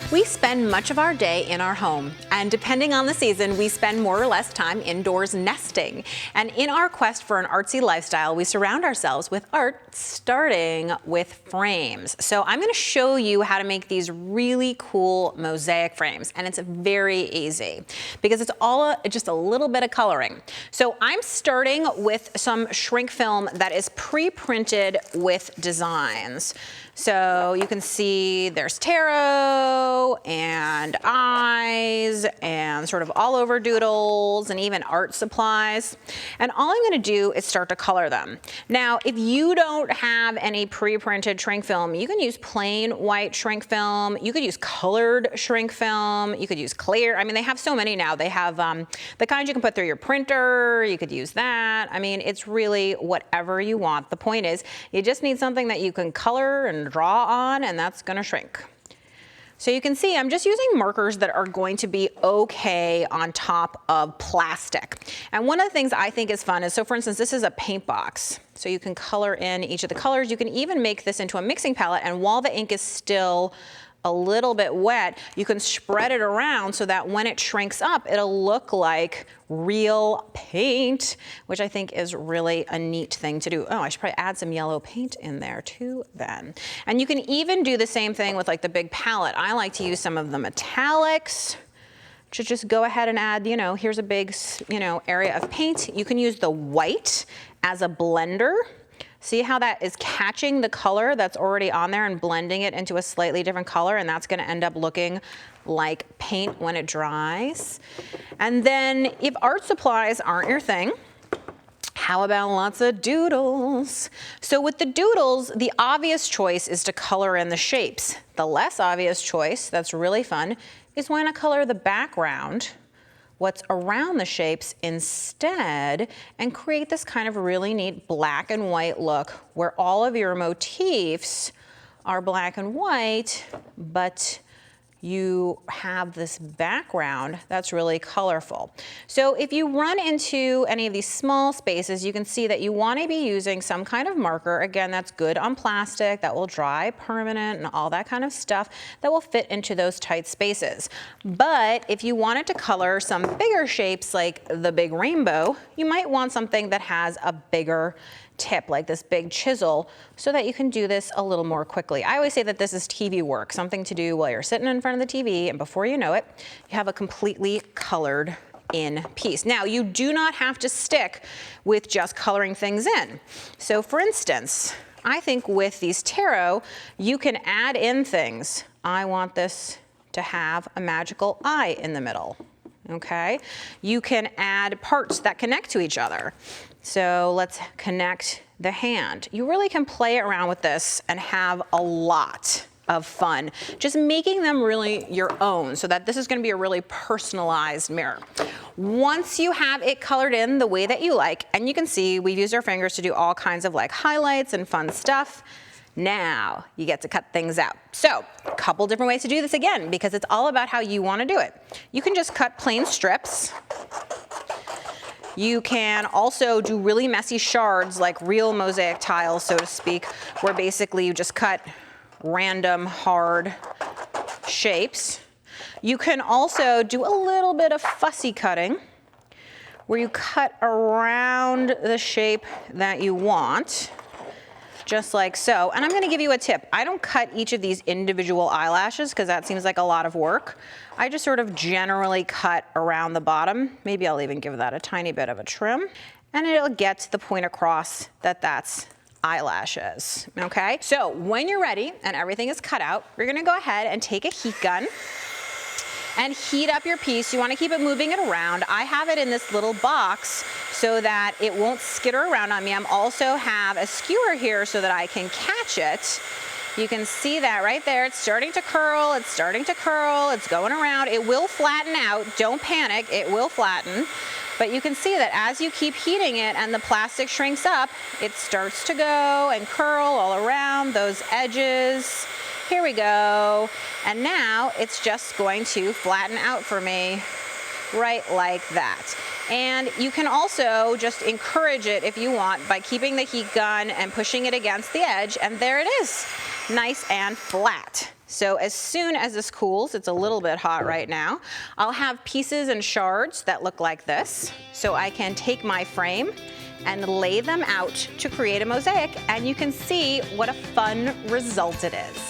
We spend much of our day in our home, and depending on the season, we spend more or less time indoors nesting. And in our quest for an artsy lifestyle, we surround ourselves with art, starting with frames. So I'm going to show you how to make these really cool mosaic frames, and it's very easy because it's all just a little bit of coloring. So I'm starting with some shrink film that is pre-printed with designs. So you can see there's tarot and eyes and sort of all over doodles and even art supplies. And all I'm gonna do is start to color them. Now, if you don't have any pre-printed shrink film, you can use plain white shrink film. You could use colored shrink film. You could use clear. I mean, they have so many now. They have the kind you can put through your printer. You could use that. I mean, it's really whatever you want. The point is, you just need something that you can color and draw on, and that's gonna shrink. So you can see I'm just using markers that are going to be okay on top of plastic. And one of the things I think is fun is, so for instance, this is a paint box. So you can color in each of the colors. You can even make this into a mixing palette, and while the ink is still a little bit wet, you can spread it around so that when it shrinks up, it'll look like real paint, which I think is really a neat thing to do. Oh, I should probably add some yellow paint in there too then. And you can even do the same thing with like the big palette. I like to use some of the metallics to just go ahead and add, here's a big, area of paint. You can use the white as a blender. See how that is catching the color that's already on there and blending it into a slightly different color, and that's gonna end up looking like paint when it dries. And then if art supplies aren't your thing, how about lots of doodles? So with the doodles, the obvious choice is to color in the shapes. The less obvious choice, that's really fun, is why not color the background, what's around the shapes instead, and create this kind of really neat black and white look where all of your motifs are black and white, but you have this background that's really colorful. So if you run into any of these small spaces, you can see that you want to be using some kind of marker. Again, that's good on plastic, that will dry permanent and all that kind of stuff that will fit into those tight spaces. But if you wanted to color some bigger shapes like the big rainbow, you might want something that has a bigger tip, like this big chisel, so that you can do this a little more quickly. I always say that this is TV work, something to do while you're sitting in front of the TV, and before you know it, you have a completely colored in piece. Now, you do not have to stick with just coloring things in. So for instance, I think with these tarot, you can add in things. I want this to have a magical eye in the middle. Okay, you can add parts that connect to each other. So let's connect the hand. You really can play around with this and have a lot of fun, just making them really your own so that this is going to be a really personalized mirror. Once you have it colored in the way that you like, and you can see we've used our fingers to do all kinds of like highlights and fun stuff. Now you get to cut things out. So a couple different ways to do this again, because it's all about how you want to do it. You can just cut plain strips. You can also do really messy shards, like real mosaic tiles, so to speak, where basically you just cut random hard shapes. You can also do a little bit of fussy cutting, where you cut around the shape that you want, just like so. And I'm gonna give you a tip. I don't cut each of these individual eyelashes because that seems like a lot of work. I just sort of generally cut around the bottom. Maybe I'll even give that a tiny bit of a trim, and it'll get to the point across that that's eyelashes, okay? So when you're ready and everything is cut out, you're gonna go ahead and take a heat gun and heat up your piece. You wanna keep it moving it around. I have it in this little box so that it won't skitter around on me. I'm also have a skewer here so that I can catch it. You can see that right there. It's starting to curl, it's starting to curl, it's going around. It will flatten out, don't panic, it will flatten. But you can see that as you keep heating it and the plastic shrinks up, it starts to go and curl all around those edges. Here we go. And now it's just going to flatten out for me right like that. And you can also just encourage it if you want by keeping the heat gun and pushing it against the edge, and there it is. nice and flat. So as soon as this cools, it's a little bit hot right now, I'll have pieces and shards that look like this. So I can take my frame and lay them out to create a mosaic, and you can see what a fun result it is.